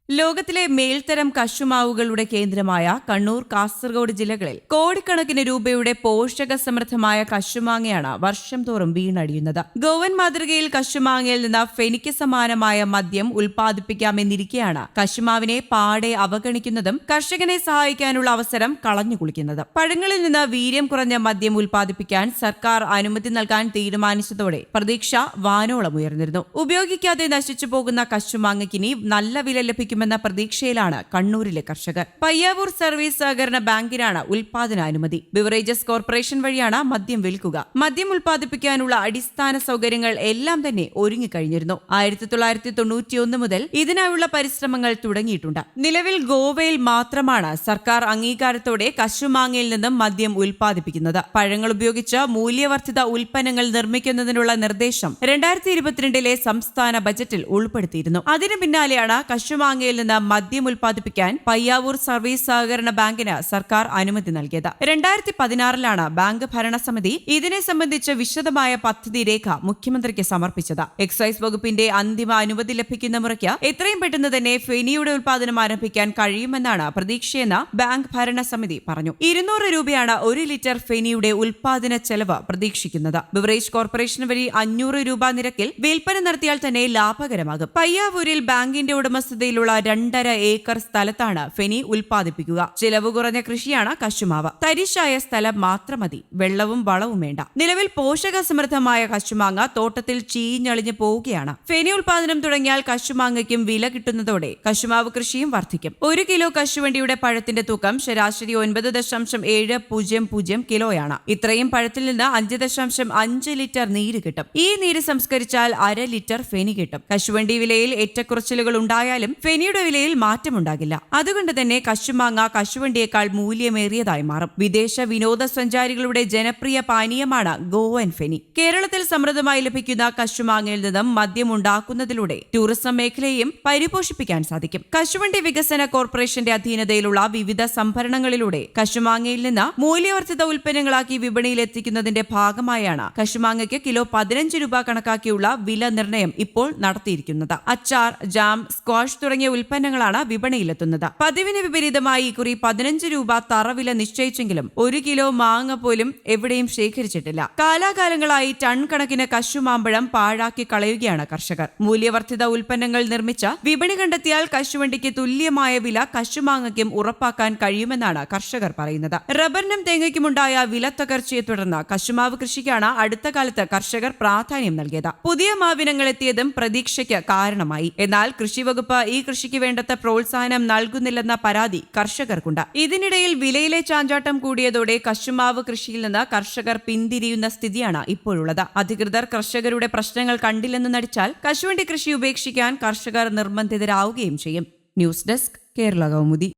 ലോകത്തിലെ മേൽത്തരം കശുമാവുകളുടെ കേന്ദ്രമായ കണ്ണൂർ, കാസർഗോഡ് ജില്ലകളിൽ കോടിക്കണക്കിന് രൂപയുടെ പോഷക സമൃദ്ധമായ കശുമാങ്ങയാണ് വർഷം തോറും വീണടിയുന്നത്. ഗോവൻ മാതൃകയിൽ കശുമാങ്ങയിൽ നിന്ന് ഫെനിക്ക് സമാനമായ മദ്യം ഉൽപ്പാദിപ്പിക്കാമെന്നിരിക്കെയാണ് കശുമാവിനെ പാടെ അവഗണിക്കുന്നതും കർഷകനെ സഹായിക്കാനുള്ള അവസരം കളഞ്ഞുകുളിക്കുന്നതും. പഴങ്ങളിൽ നിന്ന് വീര്യം കുറഞ്ഞ മദ്യം ഉൽപ്പാദിപ്പിക്കാൻ സർക്കാർ അനുമതി നൽകാൻ തീരുമാനിച്ചതോടെ പ്രതീക്ഷ വാനോളമുയർന്നിരുന്നു. ഉപയോഗിക്കാതെ നശിച്ചു പോകുന്ന കശുമാങ്ങയ്ക്കിനി നല്ല വില ലഭിക്കും െന്ന പ്രതീക്ഷയിലാണ് കണ്ണൂരിലെ കർഷകർ. പയ്യാവൂർ സർവീസ് സഹകരണ ബാങ്കിനാണ് ഉൽപാദനാനുമതി. ബിവറേജസ് കോർപ്പറേഷൻ വഴിയാണ് മദ്യം വിൽക്കുക. മദ്യം ഉൽപ്പാദിപ്പിക്കാനുള്ള അടിസ്ഥാന സൗകര്യങ്ങൾ എല്ലാം തന്നെ ഒരുങ്ങിക്കഴിഞ്ഞിരുന്നു. 1991 മുതൽ ഇതിനായുള്ള പരിശ്രമങ്ങൾ തുടങ്ങിയിട്ടുണ്ട്. നിലവിൽ ഗോവയിൽ മാത്രമാണ് സർക്കാർ അംഗീകാരത്തോടെ കശുമാങ്ങയിൽ നിന്നും മദ്യം ഉൽപ്പാദിപ്പിക്കുന്നത്. പഴങ്ങൾ ഉപയോഗിച്ച് മൂല്യവർദ്ധിത ഉൽപ്പന്നങ്ങൾ നിർമ്മിക്കുന്നതിനുള്ള നിർദ്ദേശം 2022 സംസ്ഥാന ബജറ്റിൽ ഉൾപ്പെടുത്തിയിരുന്നു. അതിനു പിന്നാലെയാണ് കശുമാങ്ങയിൽ നിന്ന് മദ്യം ഉൽപ്പാദിപ്പിക്കാൻ പയ്യാവൂർ സർവീസ് സഹകരണ ബാങ്കിന് സർക്കാർ അനുമതി നൽകിയത്. 2016 ബാങ്ക് ഭരണസമിതി ഇതിനെ സംബന്ധിച്ച് വിശദമായ പദ്ധതി രേഖ മുഖ്യമന്ത്രിക്ക് സമർപ്പിച്ചത്. എക്സൈസ് വകുപ്പിന്റെ അന്തിമ അനുമതി ലഭിക്കുന്ന മുറയ്ക്ക് എത്രയും പെട്ടെന്ന് തന്നെ ഫെനിയുടെ ഉൽപ്പാദനം ആരംഭിക്കാൻ കഴിയുമെന്നാണ് പ്രതീക്ഷയെന്ന് ബാങ്ക് ഭരണസമിതി പറഞ്ഞു. 200 രൂപയാണ് 1 ലിറ്റർ ഫെനിയുടെ ഉൽപ്പാദന ചെലവ് പ്രതീക്ഷിക്കുന്നത്. ബിവറേജ് കോർപ്പറേഷൻ വഴി 500 രൂപ നിരക്കിൽ വിൽപ്പന നടത്തിയാൽ തന്നെ ലാഭകരമാകും. പയ്യാവൂരിൽ ബാങ്കിന്റെ ഉടമസ്ഥതയിലുള്ള 2.5 ഏക്കർ സ്ഥലത്താണ് ഫെനി ഉൽപ്പാദിപ്പിക്കുക. ചിലവ് കുറഞ്ഞ കൃഷിയാണ് കശുമാവ്. തരിശായ സ്ഥലം മാത്രം മതി, വെള്ളവും വളവും വേണ്ട. നിലവിൽ പോഷക സമൃദ്ധമായ കശുമാങ്ങ തോട്ടത്തിൽ ചീഞ്ഞളിഞ്ഞു പോവുകയാണ്. ഫെനി ഉൽപ്പാദനം തുടങ്ങിയാൽ കശുമാങ്ങയ്ക്കും വില കിട്ടുന്നതോടെ കശുമാവ് കൃഷിയും വർദ്ധിക്കും. 1 കിലോ കശുവണ്ടിയുടെ പഴത്തിന്റെ തൂക്കം ശരാശരി 9.700 കിലോയാണ്. ഇത്രയും പഴത്തിൽ നിന്ന് 5.5 ലിറ്റർ നീര് കിട്ടും. ഈ നീര് സംസ്കരിച്ചാൽ 1/2 ലിറ്റർ ഫെനി കിട്ടും. കശുവണ്ടി വിലയിൽ ഏറ്റക്കുറച്ചിലുകൾ ഉണ്ടായാലും ഫെനിയുടെ വിലയിൽ മാറ്റമുണ്ടാകില്ല. അതുകൊണ്ട് തന്നെ കശുമാങ്ങ കശുവണ്ടിയേക്കാൾ മൂല്യമേറിയതായി മാറും. വിദേശ വിനോദസഞ്ചാരികളുടെ ജനപ്രിയ പാനീയമാണ് ഗോവൻ ഫെനി. കേരളത്തിൽ സമൃദ്ധമായി ലഭിക്കുന്ന കശുമാങ്ങയിൽ നിന്നും മദ്യം ഉണ്ടാക്കുന്നതിലൂടെ ടൂറിസം മേഖലയെയും പരിപോഷിപ്പിക്കാൻ സാധിക്കും. കശുവണ്ടി വികസന കോർപ്പറേഷന്റെ അധീനതയിലുള്ള വിവിധ സംഭരണങ്ങളിലൂടെ കശുമാങ്ങയിൽ നിന്ന് മൂല്യവർദ്ധിത ഉൽപ്പന്നങ്ങളാക്കി വിപണിയിൽ എത്തിക്കുന്നതിന്റെ ഭാഗമായാണ് കശുമാങ്ങയ്ക്ക് കിലോ 15 രൂപ കണക്കാക്കിയുള്ള വില നിർണ്ണയം ഇപ്പോൾ നടത്തിയിരിക്കുന്നത്. അച്ചാർ, ജാം, സ്ക്വാഷ് തുടങ്ങിയ ഉൽപ്പന്നങ്ങളാണ് വിപണിയിലെത്തുന്നത്. പതിവിന് വിപരീതമായി ഇക്കുറി 15 രൂപ തറവില നിശ്ചയിച്ചെങ്കിലും 1 കിലോ മാങ്ങ പോലും എവിടെയും ശേഖരിച്ചിട്ടില്ല. കാലാകാലങ്ങളായി ടൺ കണക്കിന് കശുമാമ്പഴം പാഴാക്കി കളയുകയാണ് കർഷകർ. മൂല്യവർദ്ധിത ഉൽപ്പന്നങ്ങൾ നിർമ്മിച്ച് വിപണി കണ്ടെത്തിയാൽ കശുവണ്ടിക്ക് തുല്യമായ വില കശുമാങ്ങയ്ക്കും ഉറപ്പാക്കാൻ കഴിയുമെന്നാണ് കർഷകർ പറയുന്നത്. റബ്ബറിനും തേങ്ങയ്ക്കുമുണ്ടായ വിലത്തകർച്ചയെ തുടർന്ന് കശുമാവ് കൃഷിക്കാണ് അടുത്ത കാലത്ത് കർഷകർ പ്രാധാന്യം നൽകിയത്. പുതിയ മാവിനങ്ങൾ എത്തിയതും പ്രതീക്ഷയ്ക്ക് കാരണമായി. എന്നാൽ കൃഷിവകുപ്പ് ഈ കൃഷിക്ക് വേണ്ടത്ര പ്രോത്സാഹനം നൽകുന്നില്ലെന്ന പരാതി കർഷകർക്കുണ്ട്. ഇതിനിടയിൽ വിലയിലെ ചാഞ്ചാട്ടം കൂടിയതോടെ കശുമാവ് കൃഷിയിൽ നിന്ന് കർഷകർ പിന്തിരിയുന്ന സ്ഥിതിയാണ് ഇപ്പോഴുള്ളത്. അധികൃതർ കർഷകരുടെ പ്രശ്നങ്ങൾ കണ്ടില്ലെന്ന് നടിച്ചാൽ കശുവണ്ടി കൃഷി ഉപേക്ഷിക്കാൻ കർഷകർ നിർബന്ധിതരാവുകയും ചെയ്യും. News desk, Kerala Kaumudi.